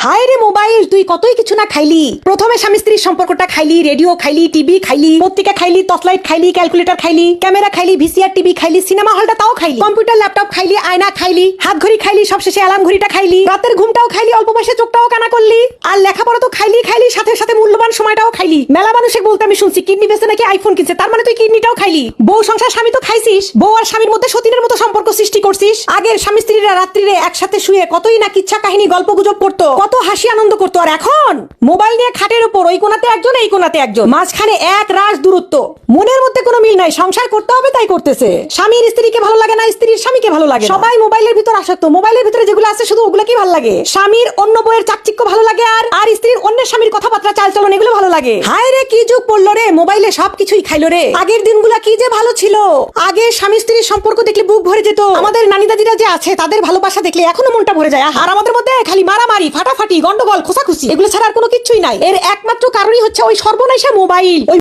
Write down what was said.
হায় রে মোবাইল, তুই কতই কিছু না খাইলি। প্রথমে স্বামী স্ত্রীর সম্পর্কটা খাইলি, রেডিও খাইলি, টিভি খাইলি, পত্রিকা খাইলি, টর্চলাইট খাইলি, ক্যালকুলেটর খাইলি, ক্যামেরা খাইলি, ভিসিআর টিভি খাইলি, সিনেমা হলটা তাও খাইলি, কম্পিউটার ল্যাপটপ খাইলি, আয়না খাইলি, হাত ঘড়ি খাইলি, সবশেষে অ্যালার্ম ঘড়িটা খাইলি, রাতের ঘুমটাও খাইলি, অল্প বয়সে চোখটাও কানা করলি, আর লেখাপড়া তো খাইলি খাইলি, সাথে সাথে মূল্যবান সময়টাও খাইলি। মেলা মানুষে বলতে আমি শুনছি কিডনি বেচে নাকি আইফোন কিনছে, তার মানে তুই কিডনিটাও খাইলি। বউ সংসার স্বামী তো খাইছিস, বউ আর স্বামীর মধ্যে সতীনের মতো সম্পর্ক সৃষ্টি করছিস। আগের স্বামী স্ত্রীরা রাত্রিরে একসাথে শুয়ে কতই না কিচ্ছা কাহিনী গল্প গুজব করতো, কত হাসি আনন্দ করতো। আর এখন মোবাইল নিয়ে খাটের উপর ওই কোনাতে একজন এই কোনাতে একজন, মাঝখানে এক রাশ দূরত্ব, মনের মধ্যে কোনো মিল নাই। সংসার করতে হবে তাই করতেছে, স্বামীর স্ত্রীকে ভালো লাগে না, স্ত্রীর স্বামীকে ভালো লাগে। সবাই মোবাইলের ভিতর আসক্ত, মোবাইলের ভিতরে যেগুলো আছে শুধু ওগুলো কি ভালো লাগে। স্বামীর অন্য বইয়ের চাকচিক্য ভালো লাগে, আর স্ত্রীর অন্যের স্বামীর কথাবার্তা চালচলন এগুলো ভালো লাগে। হায় রে কি যুগ পড়লো রে, মোবাইলে সবকিছুই খাইলো রে। আগের দিনগুলা কি যে ভালো ছিল। আগে স্বামী স্ত্রীর সম্পর্ক দেখলে বুক ভরে যেত। আমাদের নানি দাদিরা যে আছে তাদের ভালোবাসা দেখলে এখনো মনটা ভরে যায়। আর আমাদের মধ্যে খালি মারামারি, ফাটাফাটি, গন্ডগোল, খোসাখুসি, এগুলো ছাড়া আর কোনো কিছুই নাই। এর একমাত্র কারণই হচ্ছে ওই সর্বনাশা মোবাইল।